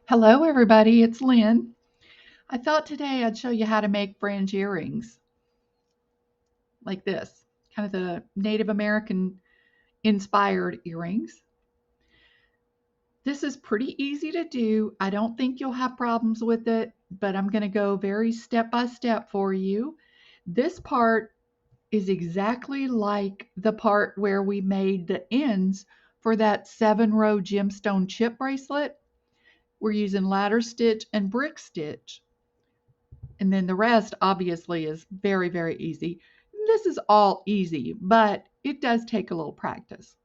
Hello everybody, it's Lynn. I thought today I'd show you how to make fringe earrings like this, kind of the Native American inspired earrings. This is pretty easy to do. I don't think you'll have problems with it, but I'm going to go very step by step for you. This part is exactly like the part where we made the ends for that 7-row gemstone chip bracelet. We're using ladder stitch and brick stitch. And then the rest obviously is very, very easy. This is all easy, but it does take a little practice.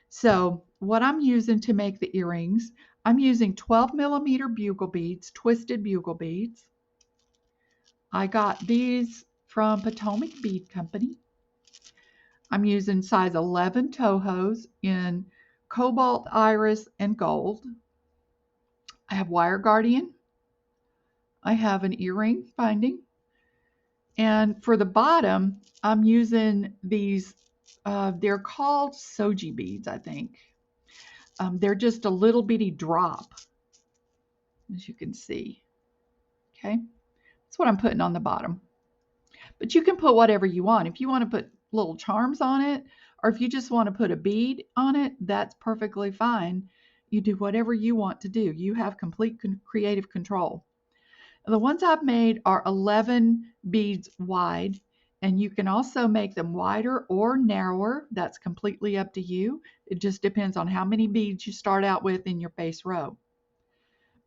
So what I'm using to make the earrings, I'm using 12 millimeter bugle beads, twisted bugle beads. I got these from Potomac Bead Company. I'm using size 11 Tohos in cobalt, iris, and gold. I have wire guardian. I have an earring binding. And for the bottom, I'm using these, they're called Shoji beads, I think. They're just a little bitty drop, as you can see. Okay, that's what I'm putting on the bottom. But you can put whatever you want. If you want to put little charms on it, or if you just want to put a bead on it, that's perfectly fine. You do whatever you want to do. You have complete creative control. The ones I've made are 11 beads wide, and you can also make them wider or narrower. That's completely up to you. It just depends on how many beads you start out with in your base row.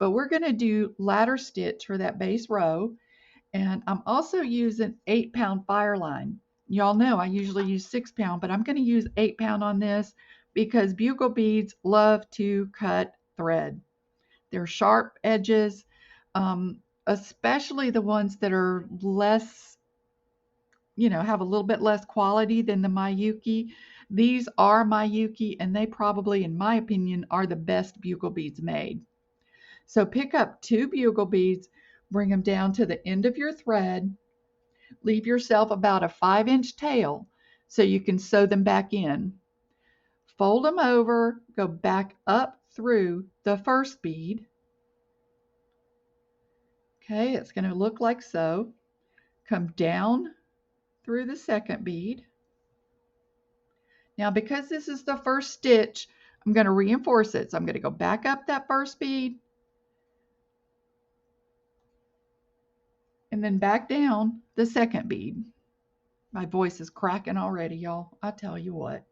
But we're going to do ladder stitch for that base row, and I'm also using 8-pound Fireline. Y'all know I usually use 6-pound, but I'm going to use 8-pound on this because bugle beads love to cut thread. They're sharp edges. Especially the ones that are less, have a little bit less quality than the Miyuki. These are Miyuki, and they probably, in my opinion, are the best bugle beads made. So pick up 2 bugle beads, bring them down to the end of your thread, leave yourself about a 5-inch tail so you can sew them back in. Fold them over, go back up through the first bead. Okay, it's going to look like so. Come down through the second bead. Now, because this is the first stitch, I'm going to reinforce it. So I'm going to go back up that first bead and then back down the second bead. My voice is cracking already, y'all. I tell you what.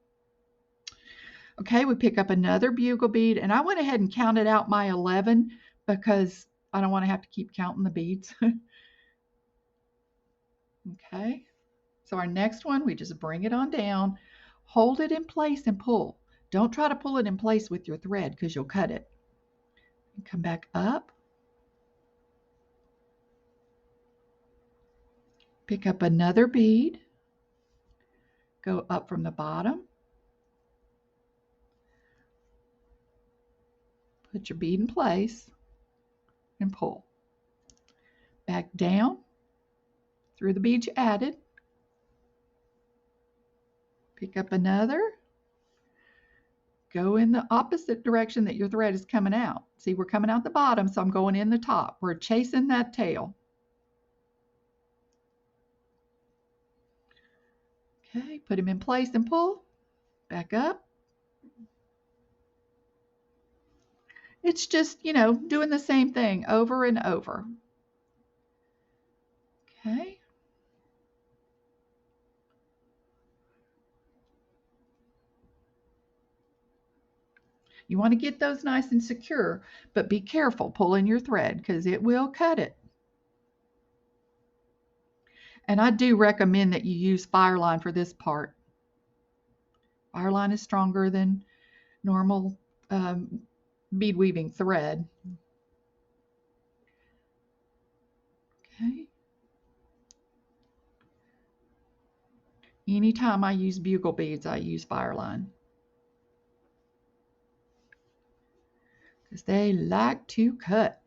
Okay, we pick up another bugle bead, and I went ahead and counted out my 11 because I don't want to have to keep counting the beads. Okay, so our next one, we just bring it on down, hold it in place and pull. Don't try to pull it in place with your thread because you'll cut it. And come back up. Pick up another bead. Go up from the bottom. Put your bead in place and pull. Back down through the bead you added. Pick up another. Go in the opposite direction that your thread is coming out. See, we're coming out the bottom, so I'm going in the top. We're chasing that tail. Okay, put him in place and pull. Back up. It's just, doing the same thing over and over. Okay. You want to get those nice and secure, but be careful pulling your thread because it will cut it. And I do recommend that you use Fireline for this part. Fireline is stronger than normal bead weaving thread. Okay. Anytime I use bugle beads, I use Fireline because they like to cut.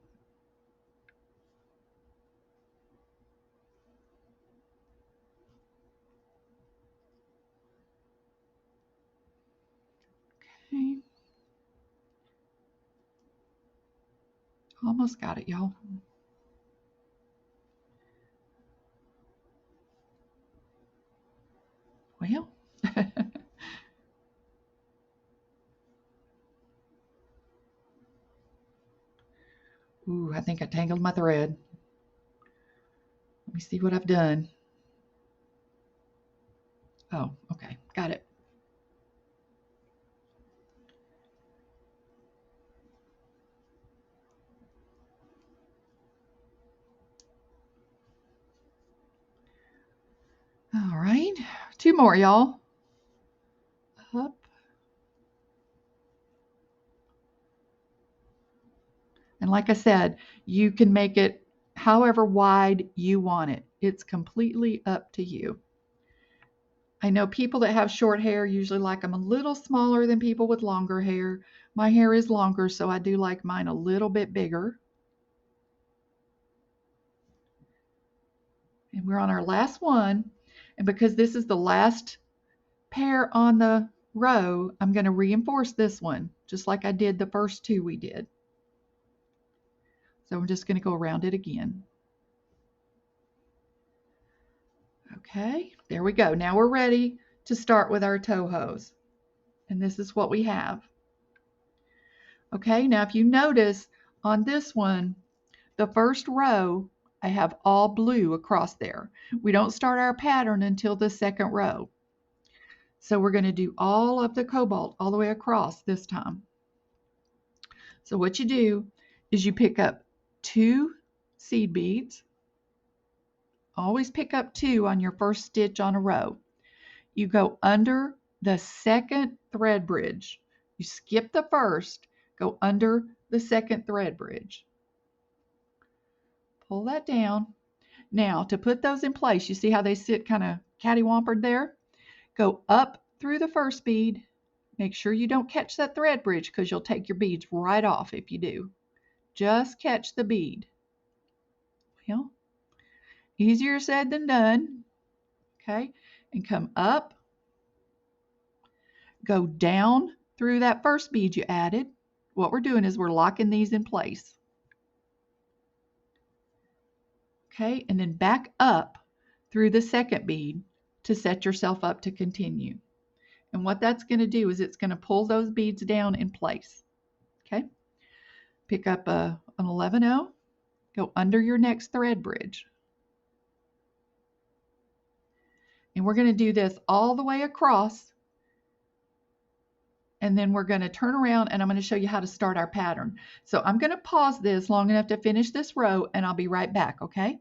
Okay. Almost got it, y'all. Well, ooh, I think I tangled my thread. Let me see what I've done. Oh, okay, got it. All right, 2 more, y'all. Up. And like I said, you can make it however wide you want it. It's completely up to you. I know people that have short hair usually like them a little smaller than people with longer hair. My hair is longer, so I do like mine a little bit bigger. And we're on our last one. And because this is the last pair on the row, I'm going to reinforce this one, just like I did the first 2 we did. So I'm just going to go around it again. Okay, there we go. Now we're ready to start with our Tohos. And this is what we have. Okay, now if you notice on this one, the first row, I have all blue across there. We don't start our pattern until the second row. So we're going to do all of the cobalt all the way across this time. So what you do is you pick up 2 seed beads. Always pick up 2 on your first stitch on a row. You go under the second thread bridge. You skip the first, go under the second thread bridge. Pull that down. Now, to put those in place, you see how they sit kind of catty-wampered there? Go up through the first bead. Make sure you don't catch that thread bridge because you'll take your beads right off if you do. Just catch the bead. Well, easier said than done. Okay, and come up. Go down through that first bead you added. What we're doing is we're locking these in place. Okay, and then back up through the second bead to set yourself up to continue. And what that's going to do is it's going to pull those beads down in place. Okay, pick up an 11-0, go under your next thread bridge. And we're going to do this all the way across. And then we're going to turn around and I'm going to show you how to start our pattern. So I'm going to pause this long enough to finish this row and I'll be right back, okay?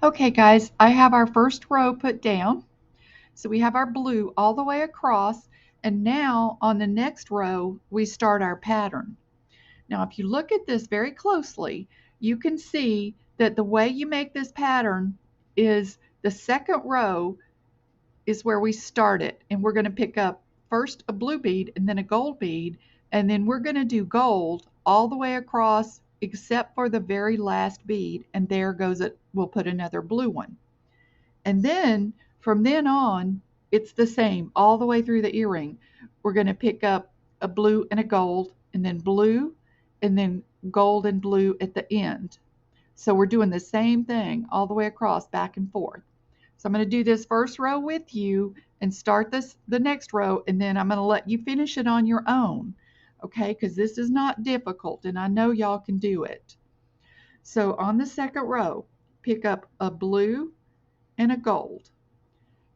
Okay guys, I have our first row put down. So we have our blue all the way across, and now on the next row we start our pattern. Now if you look at this very closely, you can see that the way you make this pattern is the second row is where we start it, and we're going to pick up first a blue bead and then a gold bead, and then we're going to do gold all the way across except for the very last bead, and there goes it. We'll put another blue one, and then from then on it's the same all the way through the earring. We're going to pick up a blue and a gold, and then blue, and then gold and blue at the end. So we're doing the same thing all the way across, back and forth. So I'm going to do this first row with you and start the next row, and then I'm going to let you finish it on your own, okay? Because this is not difficult, and I know y'all can do it. So on the second row, pick up a blue and a gold.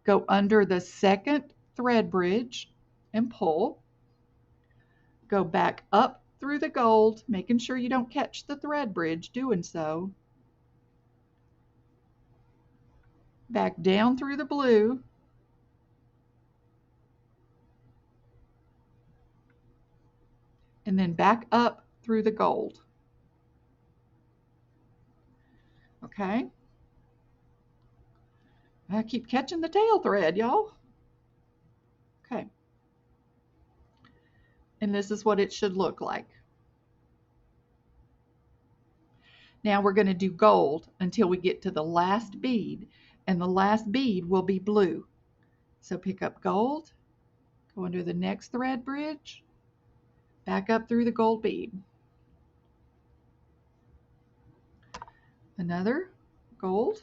Go under the second thread bridge and pull. Go back up through the gold, making sure you don't catch the thread bridge doing so. Back down through the blue. And then back up through the gold. Okay. I keep catching the tail thread, y'all. Okay. And this is what it should look like. Now we're going to do gold until we get to the last bead, and the last bead will be blue. So pick up gold, go under the next thread bridge, back up through the gold bead. Another gold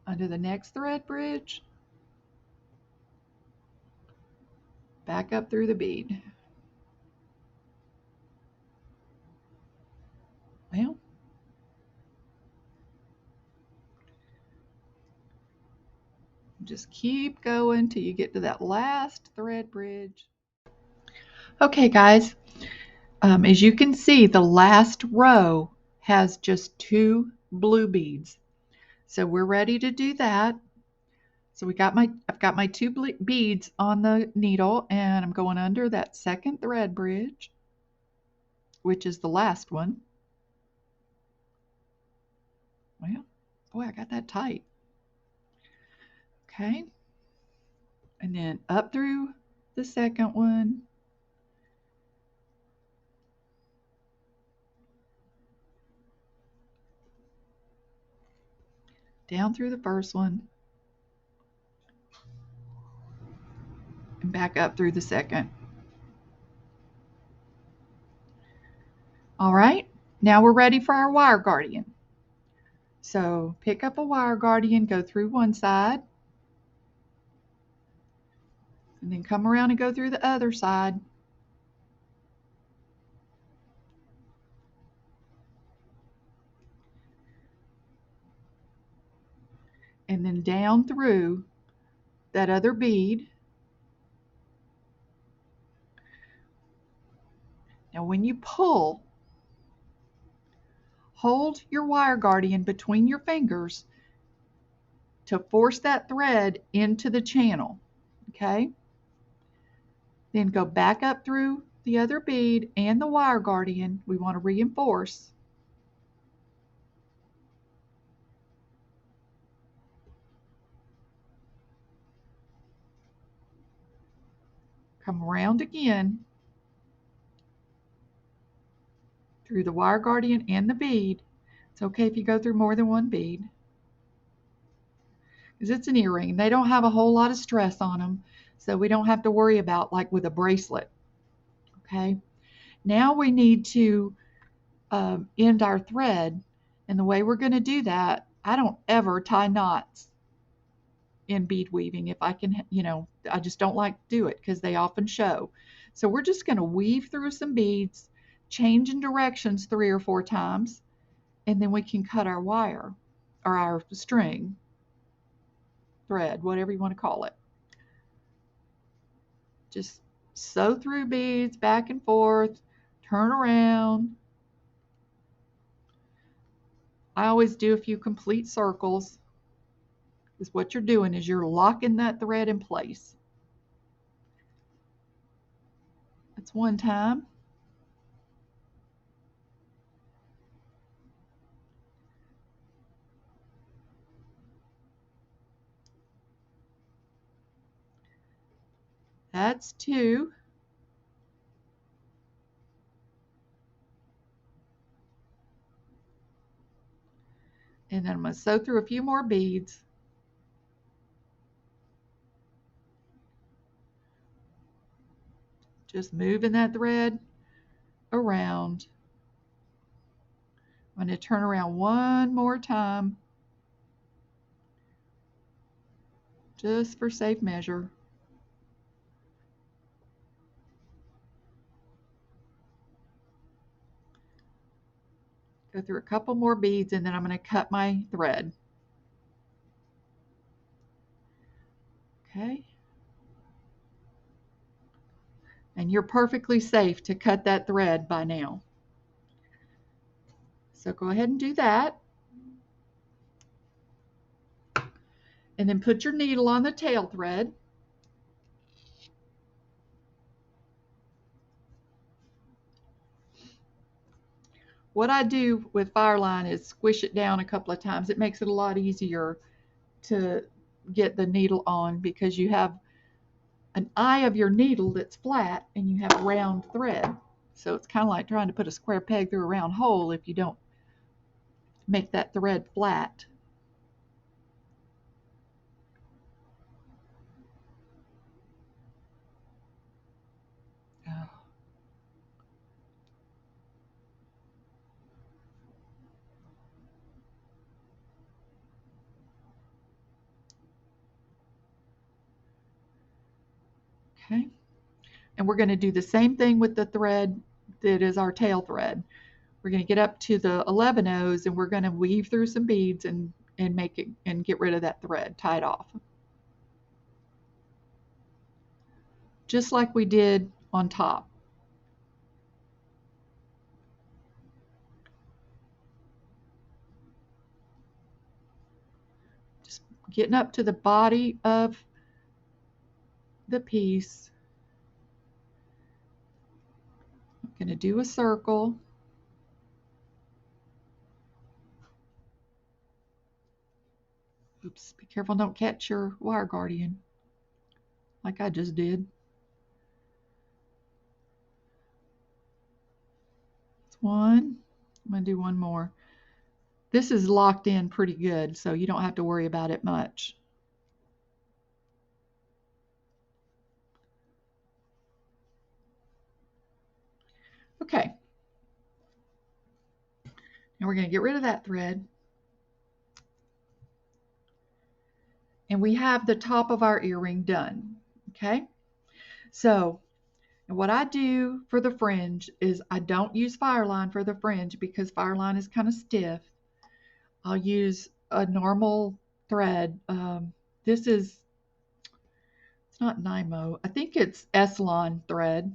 under the next thread bridge, back up through the bead. Well, just keep going till you get to that last thread bridge. Okay, guys, as you can see, the last row has just 2 blue beads. So we're ready to do that. So I've got my 2 beads on the needle, and I'm going under that second thread bridge, which is the last one. Well, boy, I got that tight. Okay. And then up through the second one. Down through the first one. And back up through the second. All right, now we're ready for our wire guardian. So pick up a wire guardian, go through one side, and then come around and go through the other side. And then down through that other bead. Now when you pull, hold your wire guardian between your fingers to force that thread into the channel, okay? Then go back up through the other bead and the wire guardian. We want to reinforce. Come around again through the wire guardian and the bead. It's okay if you go through more than one bead, because it's an earring. They don't have a whole lot of stress on them, so we don't have to worry about like with a bracelet. Okay, now we need to end our thread, and the way we're going to do that, I don't ever tie knots in bead weaving. If I can, I just don't like to do it because they often show. So we're just going to weave through some beads, changing directions 3 or 4 times, and then we can cut our wire or our string, thread, whatever you want to call it. Just sew through beads back and forth, turn around. I always do a few complete circles, because what you're doing is you're locking that thread in place. That's one time. That's 2. And then I'm going to sew through a few more beads. Just moving that thread around. I'm going to turn around one more time, just for safe measure. Go through a couple more beads, and then I'm going to cut my thread. Okay. And you're perfectly safe to cut that thread by now. So go ahead and do that. And then put your needle on the tail thread. What I do with Fireline is squish it down a couple of times. It makes it a lot easier to get the needle on, because you have an eye of your needle that's flat and you have round thread. So it's kind of like trying to put a square peg through a round hole if you don't make that thread flat. Oh. Okay. And we're going to do the same thing with the thread that is our tail thread. We're going to get up to the 11 O's and we're going to weave through some beads and make it and get rid of that thread, tie it off. Just like we did on top. Just getting up to the body of the piece. I'm going to do a circle. Oops, be careful, don't catch your wire guardian like I just did. That's one. I'm going to do one more. This is locked in pretty good, so you don't have to worry about it much. Okay. Now we're going to get rid of that thread. And we have the top of our earring done. Okay. So what I do for the fringe is I don't use Fireline for the fringe because Fireline is kind of stiff. I'll use a normal thread. This is, it's not Nymo. I think it's S-Lon thread.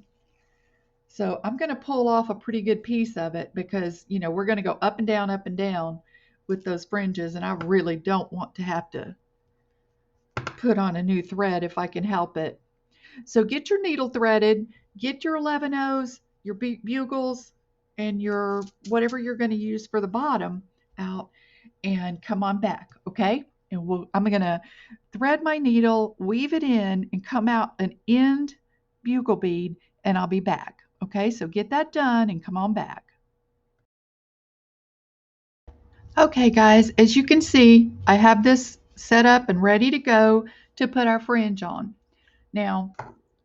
So I'm going to pull off a pretty good piece of it because, you know, we're going to go up and down with those fringes. And I really don't want to have to put on a new thread if I can help it. So get your needle threaded, get your 11 O's, your bugles, and your whatever you're going to use for the bottom out, and come on back, okay? And I'm going to thread my needle, weave it in, and come out an end bugle bead, and I'll be back. Okay, so get that done and come on back. Okay, guys, as you can see, I have this set up and ready to go to put our fringe on. Now,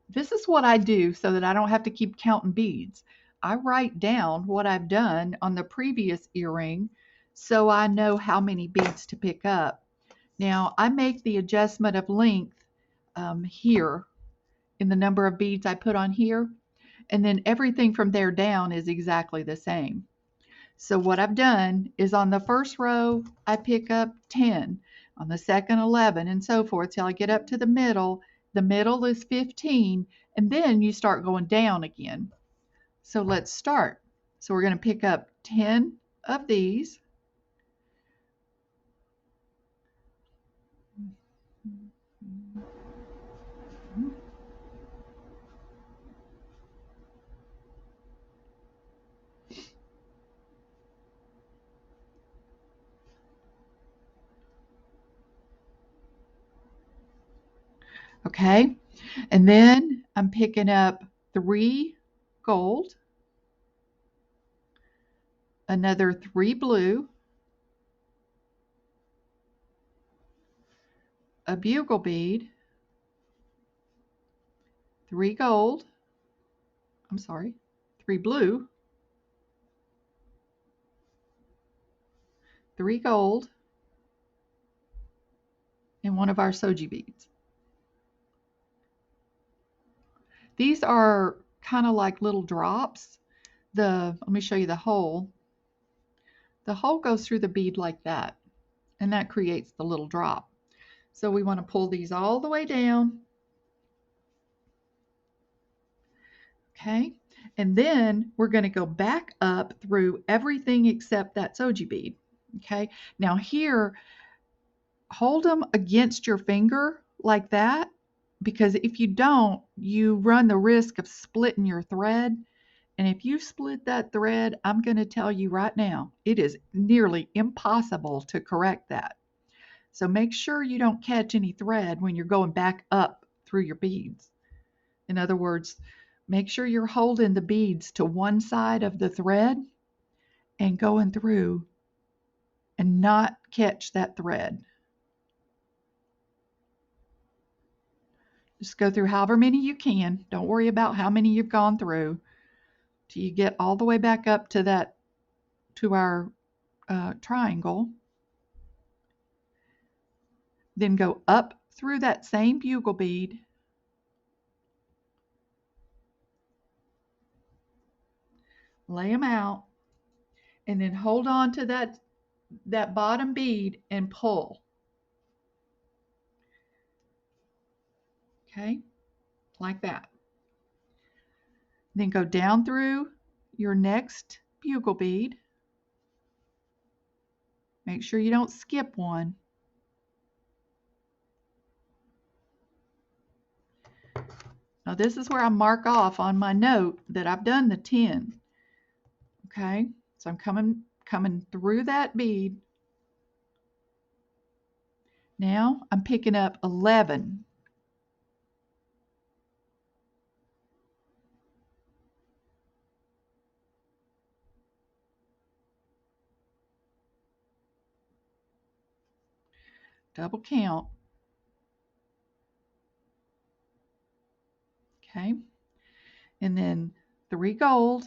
this is what I do so that I don't have to keep counting beads. I write down what I've done on the previous earring so I know how many beads to pick up. Now, I make the adjustment of length here in the number of beads I put on here, and then everything from there down is exactly the same. So what I've done is on the first row, I pick up 10, on the second 11, and so forth till I get up to the middle. The middle is 15, and then you start going down again. So let's start. So we're going to pick up 10 of these. Okay, and then I'm picking up 3 gold, another 3 blue, a bugle bead, 3 gold, 3 blue, 3 gold, and one of our Shoji beads. These are kind of like little drops. Let me show you the hole. The hole goes through the bead like that, and that creates the little drop. So we want to pull these all the way down. Okay, and then we're going to go back up through everything except that Shoji bead. Okay, now here, hold them against your finger like that, because if you don't, you run the risk of splitting your thread. And if you split that thread, I'm going to tell you right now, it is nearly impossible to correct that. So make sure you don't catch any thread when you're going back up through your beads. In other words, make sure you're holding the beads to one side of the thread and going through and not catch that thread. Just go through however many you can. Don't worry about how many you've gone through till you get all the way back up to our triangle. Then go up through that same bugle bead lay them out, and then hold on to that bottom bead and pull. Okay, like that. Then go down through your next bugle bead. Make sure you don't skip one. Now this is where I mark off on my note that I've done the 10. Okay, so I'm coming through that bead. Now I'm picking up 11. Double count. Okay, and then 3 gold,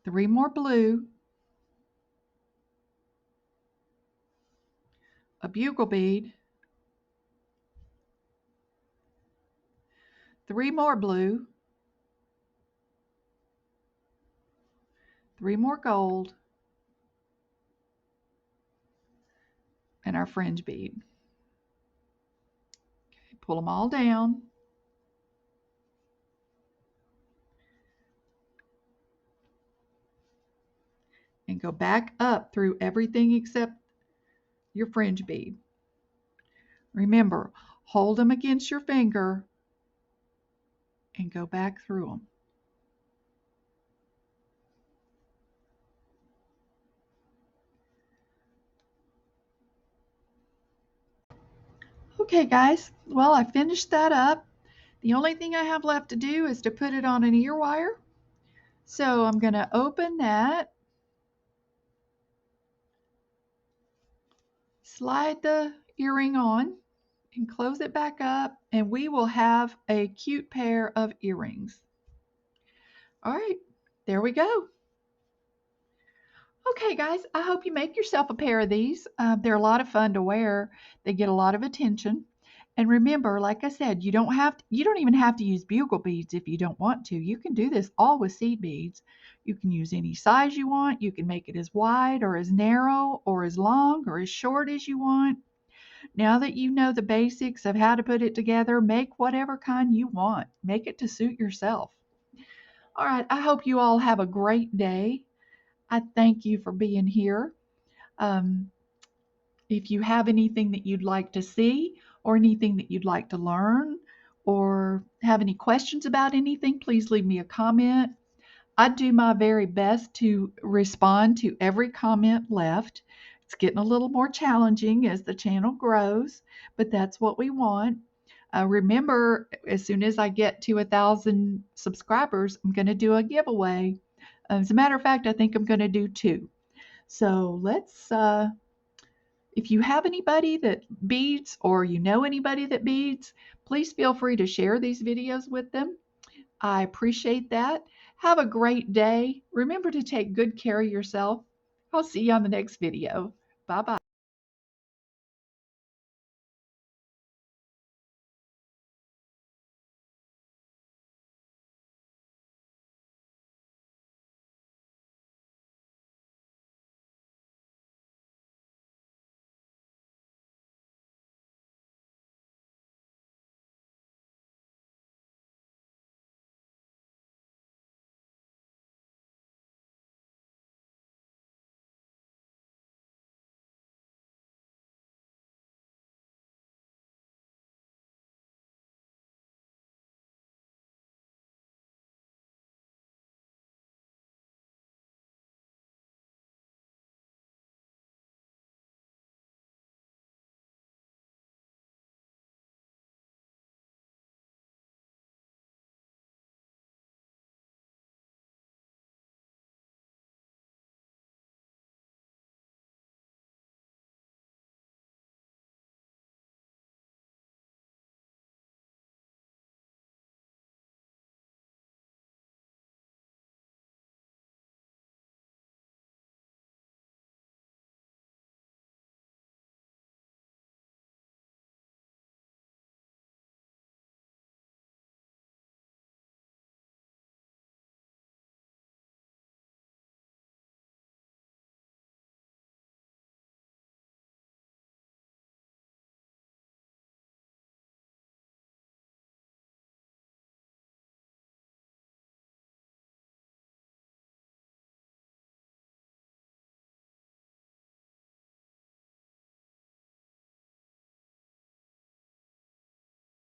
3 more blue, a bugle bead, 3 more blue, 3 more gold, and our fringe bead. Okay, pull them all down. And go back up through everything except your fringe bead. Remember, hold them against your finger and go back through them. Okay guys, well I finished that up. The only thing I have left to do is to put it on an ear wire. So I'm going to open that, slide the earring on, and close it back up, and we will have a cute pair of earrings. All right, there we go. Okay guys, I hope you make yourself a pair of these. They're a lot of fun to wear. They get a lot of attention. And remember, like I said, you don't even have to use bugle beads if you don't want to. You can do this all with seed beads. You can use any size you want. You can make it as wide or as narrow or as long or as short as you want. Now that you know the basics of how to put it together, make whatever kind you want. Make it to suit yourself. All right, I hope you all have a great day. I thank you for being here. Um, if you have anything that you'd like to see or anything that you'd like to learn or have any questions about anything, please leave me a comment. I do my very best to respond to every comment left. It's getting a little more challenging as the channel grows, but that's what we want. Remember, as soon as I get to 1,000 subscribers, I'm going to do a giveaway. As a matter of fact, I think I'm going to do 2. So if you have anybody that beads or you know anybody that beads, please feel free to share these videos with them. I appreciate that. Have a great day. Remember to take good care of yourself. I'll see you on the next video. Bye-bye.